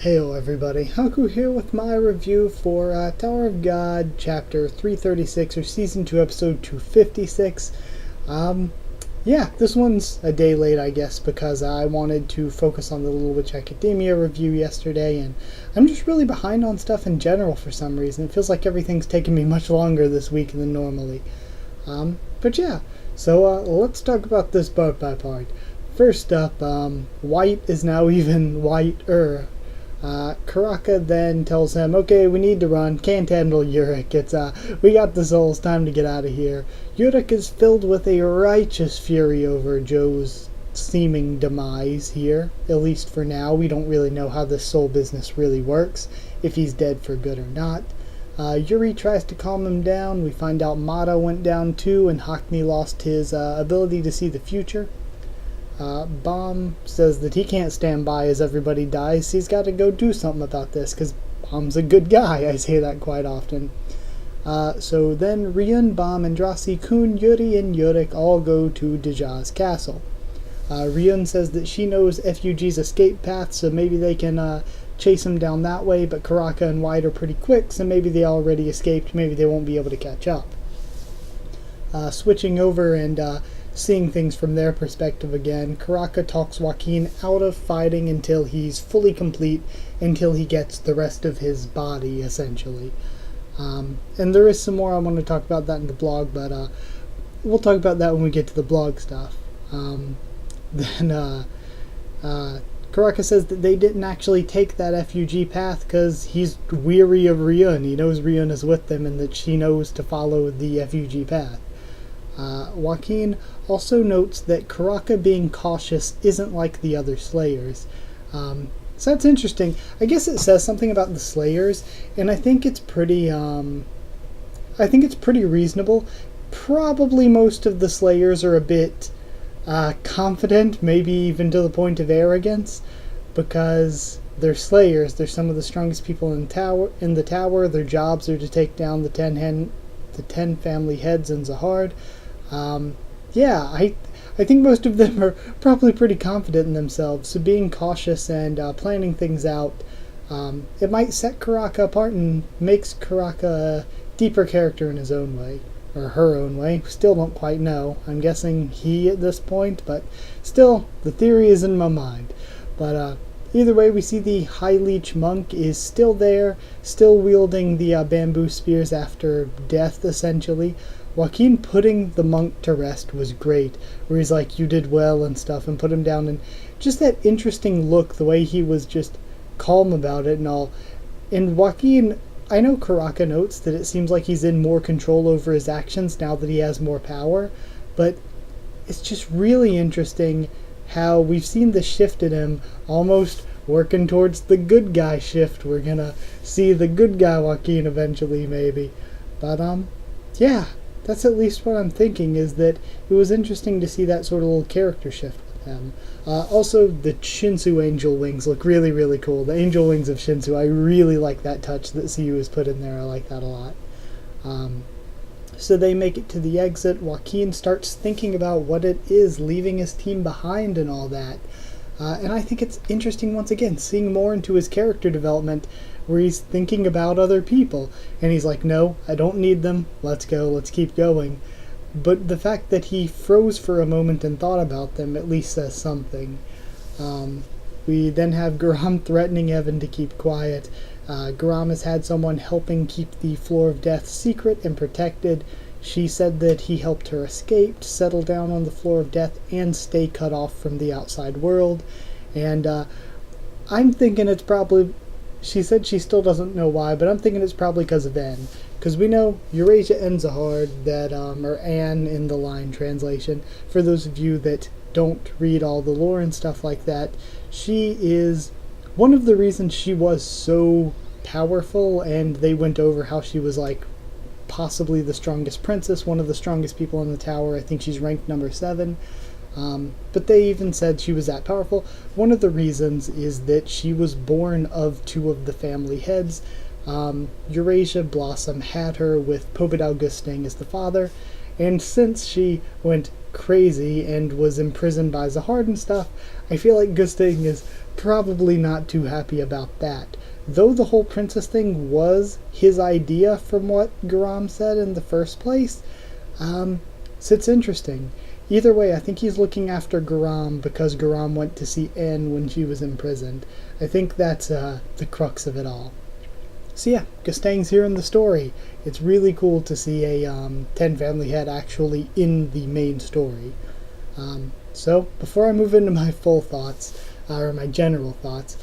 Heyo everybody, Haku here with my review for Tower of God, Chapter 336, or Season 2, Episode 256. Yeah, this one's a day late, I guess, because I wanted to focus on the Little Witch Academia review yesterday, and I'm just really behind on stuff in general for some reason. It feels like everything's taken me much longer this week than normally. But yeah, so let's talk about this part by part. First up, White is now even whiter. Karaka then tells him, okay, we need to run, can't handle Yurik, we got the souls, time to get out of here. Yurik is filled with a righteous fury over Joe's seeming demise here, at least for now. We don't really know how this soul business really works, if he's dead for good or not. Yuri tries to calm him down. We find out Mata went down too, and Haku lost his ability to see the future. Bomb says that he can't stand by as everybody dies. He's got to go do something about this, because Bomb's a good guy. I say that quite often. So then Ryun, Bomb, Andrasi, Kun, Yuri, and Yurik all go to Deja's castle. Ryun says that she knows FUG's escape path, so maybe they can chase him down that way, but Karaka and White are pretty quick, so maybe they already escaped. Maybe they won't be able to catch up. Switching over and seeing things from their perspective again, Karaka talks Joaquin out of fighting until he's fully complete, until he gets the rest of his body, essentially. And there is some more I want to talk about that in the blog, but we'll talk about that when we get to the blog stuff. Then Karaka says that they didn't actually take that FUG path because he's weary of Ryun. He knows Ryun is with them and that she knows to follow the FUG path. Joaquin also notes that Karaka being cautious isn't like the other Slayers. So that's interesting. I guess it says something about the Slayers, and I think it's pretty reasonable. Probably most of the Slayers are a bit confident, maybe even to the point of arrogance, because they're Slayers. They're some of the strongest people in the tower. Their jobs are to take down the 10 family heads in Zahard. Yeah, I think most of them are probably pretty confident in themselves, so being cautious and planning things out, it might set Karaka apart and makes Karaka a deeper character in his own way, or her own way. Still don't quite know. I'm guessing he at this point, but still, the theory is in my mind. But either way, we see the High Leech monk is still there, still wielding the bamboo spears after death, essentially. Joaquin putting the monk to rest was great, where he's like, you did well and stuff, and put him down, and just that interesting look, the way he was just calm about it and all. And Joaquin, I know Karaka notes that it seems like he's in more control over his actions now that he has more power, but it's just really interesting how we've seen the shift in him, almost working towards the good guy shift. We're gonna see the good guy Joaquin eventually, maybe. But, yeah. That's at least what I'm thinking, is that it was interesting to see that sort of little character shift with them. Also, the Shinsu angel wings look really, really cool. The angel wings of Shinsu, I really like that touch that CU has put in there. I like that a lot. So they make it to the exit. Joaquin starts thinking about what it is, leaving his team behind and all that. And I think it's interesting, once again, seeing more into his character development, where he's thinking about other people, and he's like, no, I don't need them, let's go, let's keep going. But the fact that he froze for a moment and thought about them at least says something. We then have Garam threatening Evan to keep quiet. Garam has had someone helping keep the Floor of Death secret and protected. She said that he helped her escape, settle down on the Floor of Death, and stay cut off from the outside world. And I'm thinking it's probably... She said she still doesn't know why, but I'm thinking it's probably because of N. Because we know Eurasia and Zahard, that, or Anne in the line translation, for those of you that don't read all the lore and stuff like that, she is one of the reasons she was so powerful, and they went over how she was, like, possibly the strongest princess, one of the strongest people in the tower. I think she's ranked number 7. But they even said she was that powerful. One of the reasons is that she was born of 2 of the family heads. Eurasia Blossom had her with Bidau Gustang as the father, And since she went crazy and was imprisoned by Zahard and stuff, I feel like Gustang is probably not too happy about that. Though the whole princess thing was his idea from what Garam said in the first place, so it's interesting. Either way, I think he's looking after Garam because Garam went to see N when she was imprisoned. I think that's the crux of it all. So yeah, Gustang's here in the story. It's really cool to see a 10 family head actually in the main story. So before I move into my full thoughts, or my general thoughts,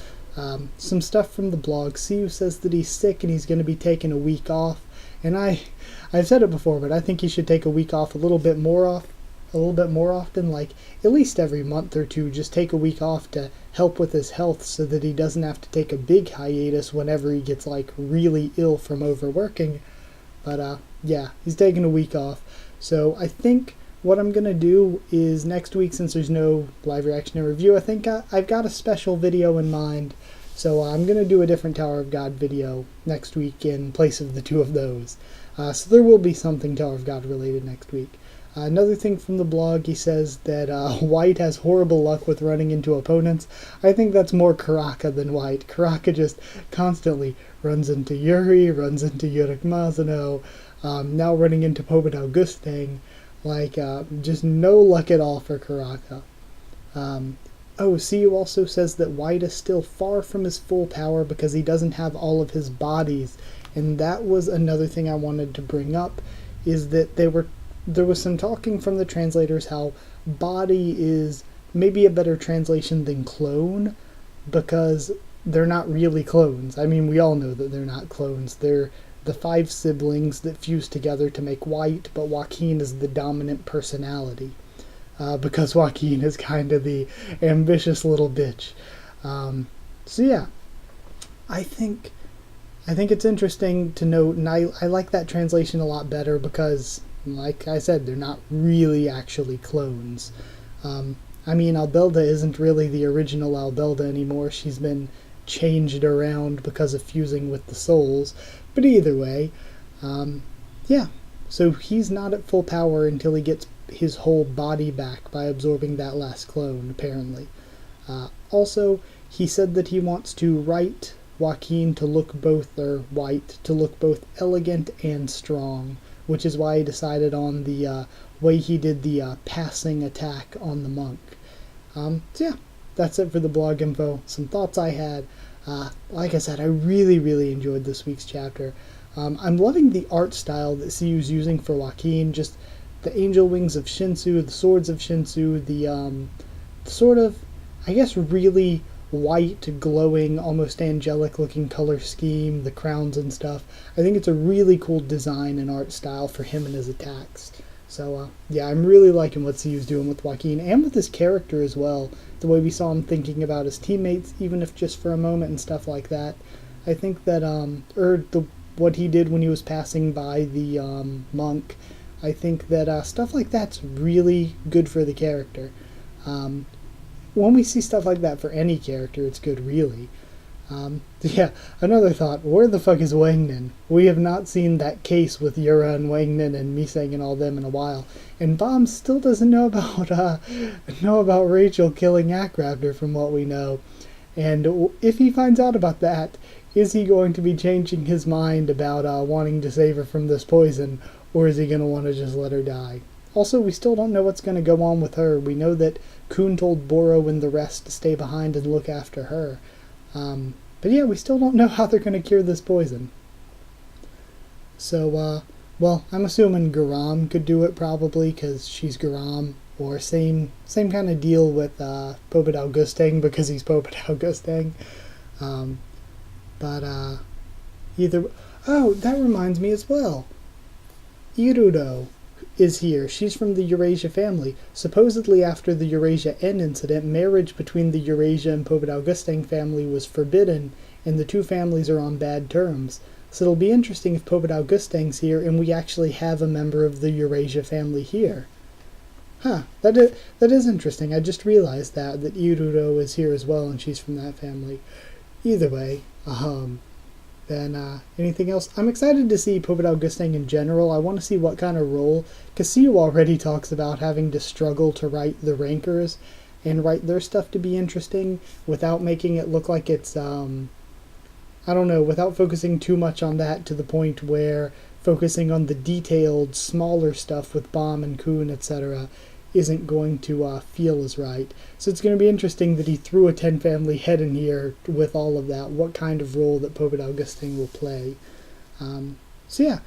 some stuff from the blog. Siu says that he's sick and he's going to be taking a week off. And I've said it before, but I think he should take a week off a little bit more often, like at least every month or two. Just take a week off to help with his health so that he doesn't have to take a big hiatus whenever he gets like really ill from overworking. But yeah, he's taking a week off. So I think what I'm going to do is next week, since there's no live reaction or review, I think I've got a special video in mind. So I'm going to do a different Tower of God video next week in place of the two of those. So there will be something Tower of God related next week. Another thing from the blog, he says that White has horrible luck with running into opponents. I think that's more Karaka than White. Karaka just constantly runs into Yuri, runs into Yurik Mazano, now running into Bidau Gustang. Like, just no luck at all for Karaka. CU also says that White is still far from his full power because he doesn't have all of his bodies. And that was another thing I wanted to bring up, is that there was some talking from the translators how body is maybe a better translation than clone, because they're not really clones. I mean, we all know that they're not clones. They're the 5 siblings that fuse together to make White, but Joaquin is the dominant personality. Because Joaquin is kind of the ambitious little bitch. So yeah, I think it's interesting to note, and I like that translation a lot better because, like I said, they're not really actually clones. I mean, Albelda isn't really the original Albelda anymore. She's been changed around because of fusing with the souls. But either way, yeah. So he's not at full power until he gets his whole body back by absorbing that last clone, apparently. Also, he said that he wants to write Joaquin to look White to look both elegant and strong, which is why he decided on the way he did the passing attack on the monk. So yeah, that's it for the blog info. Some thoughts I had. Like I said, I really enjoyed this week's chapter. I'm loving the art style that Siu's using for Joaquin, just the angel wings of Shinsu, the swords of Shinsu, the sort of, I guess, really white, glowing, almost angelic looking color scheme, the crowns and stuff. I think it's a really cool design and art style for him and his attacks. So yeah, I'm really liking what Siu's doing with Joaquin and with his character as well. The way we saw him thinking about his teammates, even if just for a moment and stuff like that. I think that, what he did when he was passing by the monk, I think that stuff like that's really good for the character. When we see stuff like that for any character, it's good, really. Yeah, another thought, where the fuck is Wangnan? We have not seen that case with Yura and Wangnan and Misang and all them in a while. And Bomb still doesn't know about Rachel killing Akraptor from what we know. And if he finds out about that, is he going to be changing his mind about wanting to save her from this poison, or is he going to want to just let her die? Also, we still don't know what's going to go on with her. We know that Kun told Boro and the rest to stay behind and look after her. But yeah, we still don't know how they're going to cure this poison. So, well, I'm assuming Garam could do it probably, because she's Garam, or same kind of deal with Bidau Gustang, because he's Bidau Gustang. But either... Oh, that reminds me as well. Irudo is here. She's from the Eurasia family. Supposedly after the Eurasia N incident, marriage between the Eurasia and Bidau Gustang family was forbidden, and the two families are on bad terms. So it'll be interesting if Bidau Gustang's here and we actually have a member of the Eurasia family here. Huh, that is interesting. I just realized that Irudo is here as well and she's from that family. Either way, than anything else. I'm excited to see Bidau Gustang in general. I want to see what kind of role, because Siu already talks about having to struggle to write the rankers and write their stuff to be interesting without making it look like it's, I don't know, without focusing too much on that to the point where focusing on the detailed, smaller stuff with Bomb and Kuhn, etc., isn't going to feel as right. So it's going to be interesting that he threw a 10 family head in here with all of that, what kind of role that Bidau Gustang will play. So yeah,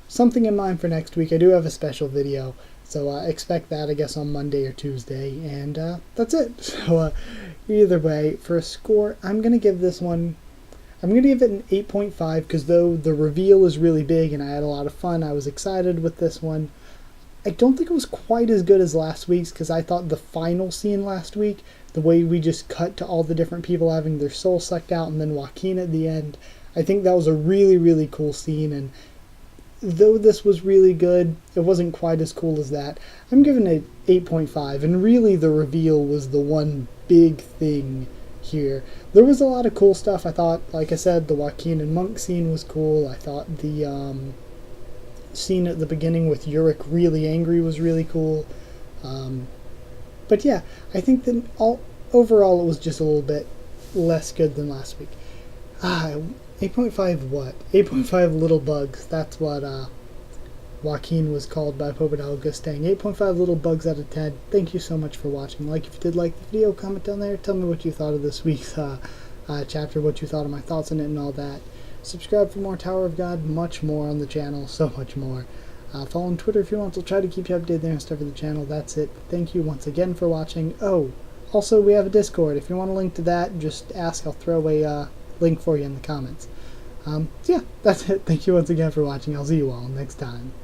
something in mind for next week. I do have a special video, so expect that, I guess, on Monday or Tuesday, and that's it. So either way, for a score, I'm going to give this one, I'm going to give it an 8.5, because though the reveal is really big and I had a lot of fun, I was excited with this one, I don't think it was quite as good as last week's, because I thought the final scene last week, the way we just cut to all the different people having their soul sucked out and then Joaquin at the end, I think that was a really, really cool scene, and though this was really good, it wasn't quite as cool as that. I'm giving it 8.5, and really the reveal was the one big thing here. There was a lot of cool stuff. I thought, like I said, the Joaquin and Monk scene was cool. I thought the scene at the beginning with Yurik really angry was really cool. But yeah, I think that overall it was just a little bit less good than last week. 8.5 what? 8.5 little bugs. That's what Joaquin was called by Bidau Gustang. 8.5 little bugs out of 10. Thank you so much for watching. Like if you did like the video, comment down there. Tell me what you thought of this week's chapter, what you thought of my thoughts on it and all that. Subscribe for more Tower of God, much more on the channel, so much more. Follow on Twitter if you want. I'll try to keep you updated there and stuff for the channel. That's it. Thank you once again for watching. Oh, also we have a Discord. If you want a link to that, just ask. I'll throw a link for you in the comments. So yeah, that's it. Thank you once again for watching. I'll see you all next time.